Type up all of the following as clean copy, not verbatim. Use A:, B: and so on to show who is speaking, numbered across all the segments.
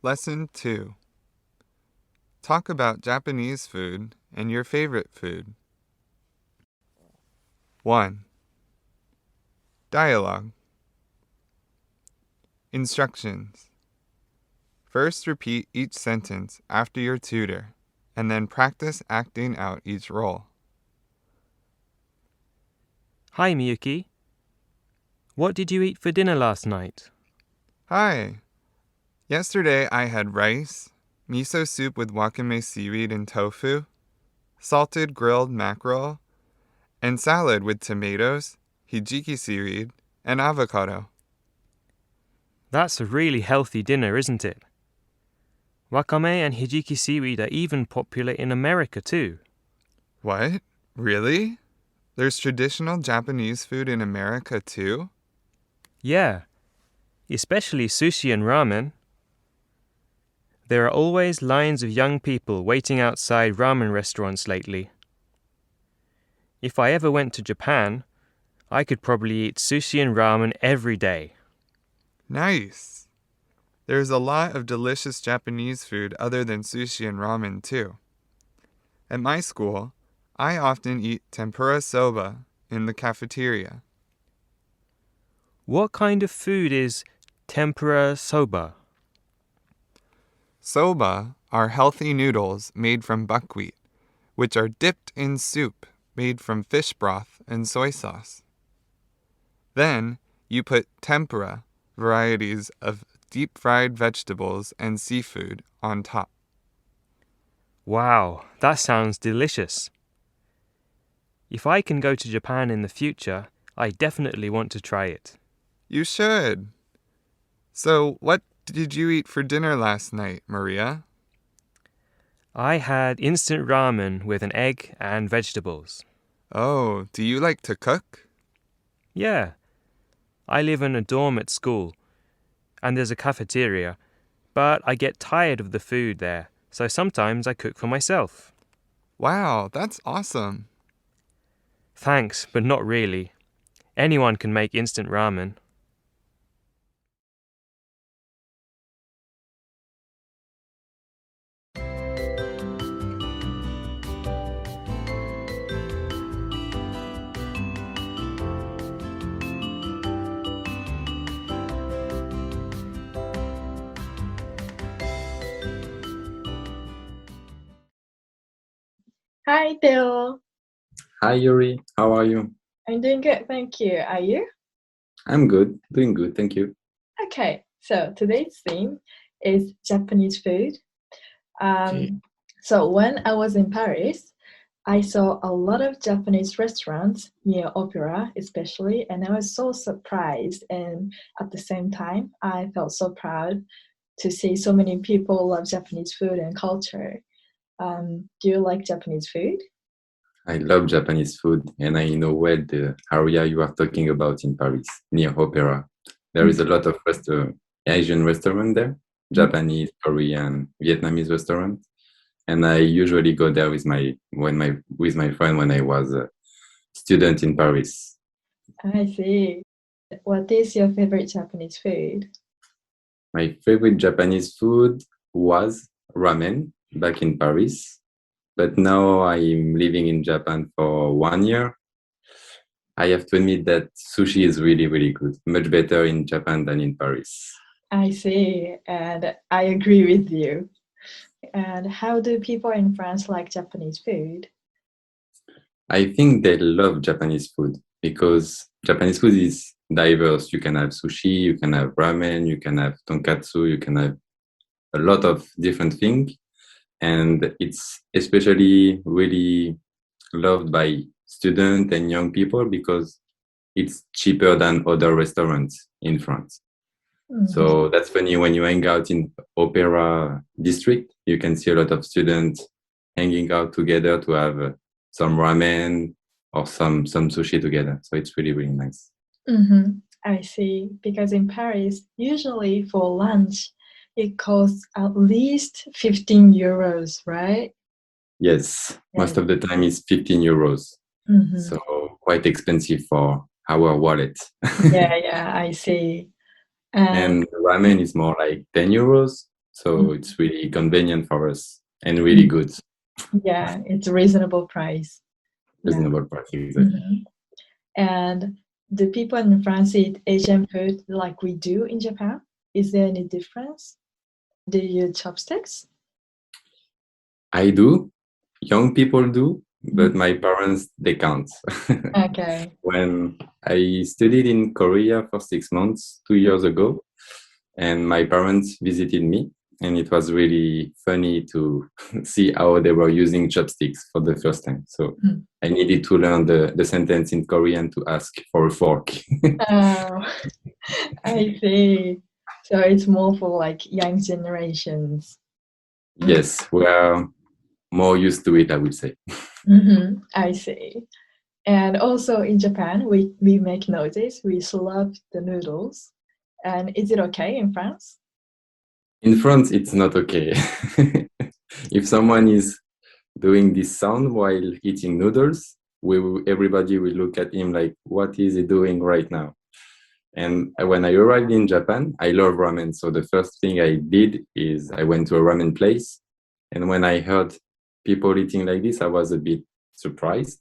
A: Lesson 2. Talk about Japanese food and your favorite food. 1. Dialogue. Instructions. First repeat each sentence after your tutor, and then practice acting out each role.
B: Hi, Miyuki. What did you eat for dinner last night?
A: Hi. Yesterday I had rice, miso soup with wakame seaweed and tofu, salted grilled mackerel, and salad with tomatoes, hijiki seaweed, and avocado.
B: That's a really healthy dinner, isn't it? Wakame and hijiki seaweed are even popular in America too.
A: What? Really? There's traditional Japanese food in America too?
B: Yeah, especially sushi and ramen. There are always lines of young people waiting outside ramen restaurants lately. If I ever went to Japan, I could probably eat sushi and ramen every day.
A: Nice. There's a lot of delicious Japanese food other than sushi and ramen too. At my school, I often eat tempura soba in the cafeteria.
B: What kind of food is tempura soba?
A: Soba are healthy noodles made from buckwheat, which are dipped in soup made from fish broth and soy sauce. Then you put tempura, varieties of deep-fried vegetables and seafood, on top.
B: Wow, that sounds delicious. If I can go to Japan in the future, I definitely want to try it.
A: You should. So, what did you eat for dinner last night, Maria?
B: I had instant ramen with an egg and vegetables.
A: Oh, do you like to cook?
B: Yeah. I live in a dorm at school, and there's a cafeteria, but I get tired of the food there, so sometimes I cook for myself.
A: Wow, that's awesome.
B: Thanks, but not really. Anyone can make instant ramen.
C: Hi, Theo.
D: Hi Yuri, how are you?
C: I'm doing good, thank you. Are you?
D: I'm good, doing good, thank you.
C: Okay, so today's theme is Japanese food.
D: Okay.
C: So when I was in Paris, I saw a lot of Japanese restaurants near opera, especially, and I was so surprised. And at the same time, I felt so proud to see so many people love Japanese food and culture. Do you like Japanese food?
D: I love Japanese food and I know where the area you are talking about in Paris, near Opera. There is a lot of Asian restaurant there, Japanese, Korean, Vietnamese restaurant. And I usually go there with my friend when I was a student in Paris.
C: I see. What is your favorite Japanese food?
D: My favorite Japanese food was ramen back in Paris. But now I'm living in Japan for 1 year. I have to admit that sushi is really, really good. Much better in Japan than in Paris.
C: I see, and I agree with you. And how do people in France like Japanese food?
D: I think they love Japanese food because Japanese food is diverse. You can have sushi, you can have ramen, you can have tonkatsu, you can have a lot of different things. And it's especially really loved by students and young people because it's cheaper than other restaurants in France.
C: Mm-hmm.
D: So that's funny, when you hang out in Opera district, you can see a lot of students hanging out together to have some ramen or some sushi together. So it's really, really nice.
C: Mm-hmm. I see, because in Paris, usually for lunch, it costs at least 15 euros, right?
D: Yes, most of the time it's 15 euros.
C: Mm-hmm.
D: So quite expensive for our wallet.
C: Yeah, I see.
D: And ramen is more like 10 euros. So it's really convenient for us and really good.
C: Yeah, it's a reasonable price.
D: Reasonable price, exactly.
C: And do people in France eat Asian food like we do in Japan? Is there any difference? Do you use chopsticks?
D: I do. Young people do, but my parents, they can't.
C: Okay.
D: When I studied in Korea for 6 months, 2 years ago, and my parents visited me, and it was really funny to see how they were using chopsticks for the first time. So I needed to learn the sentence in Korean to ask for a fork.
C: Oh, I see. So it's more for like young generations.
D: Yes, we are more used to it, I would say.
C: I see. And also in Japan, we make noises. We slurp the noodles. And is it okay in France?
D: In France, it's not okay. If someone is doing this sound while eating noodles, everybody will look at him like, what is he doing right now? And when I arrived in Japan, I love ramen. So the first thing I did is I went to a ramen place. And when I heard people eating like this, I was a bit surprised.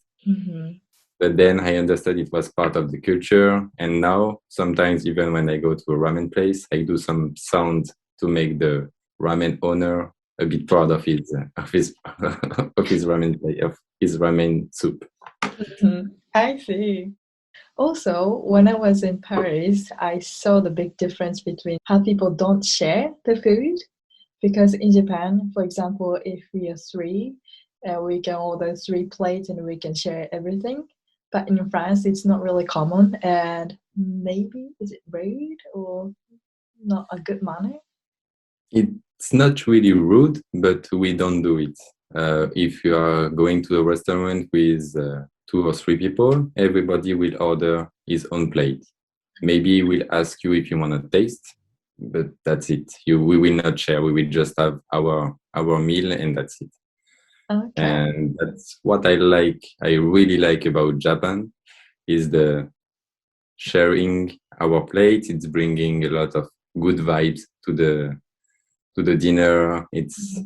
D: But then I understood it was part of the culture. And now, sometimes even when I go to a ramen place, I do some sound to make the ramen owner a bit proud of his ramen soup.
C: I see. Also, when I was in Paris, I saw the big difference between how people don't share the food. Because in Japan, for example, if we are three, we can order 3 plates and we can share everything. But in France, it's not really common. And maybe, is it rude or not a good manner?
D: It's not really rude, but we don't do it. If you are going to a restaurant with 2 or 3 people, everybody will order his own plate. Maybe we'll ask you if you want to taste, but that's it. We will not share. We will just have our meal and that's it.
C: Okay.
D: And that's what I really like about Japan, is the sharing our plate. It's bringing a lot of good vibes to the dinner. It's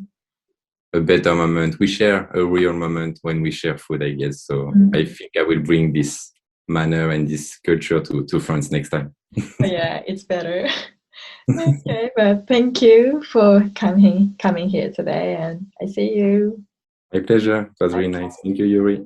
D: a better moment. We share a real moment when we share food, I guess. So I think I will bring this manner and this culture to France next time.
C: Yeah, it's better. Okay, but thank you for coming here today, and I see you.
D: My pleasure. It was really nice. Thank you, Yuri.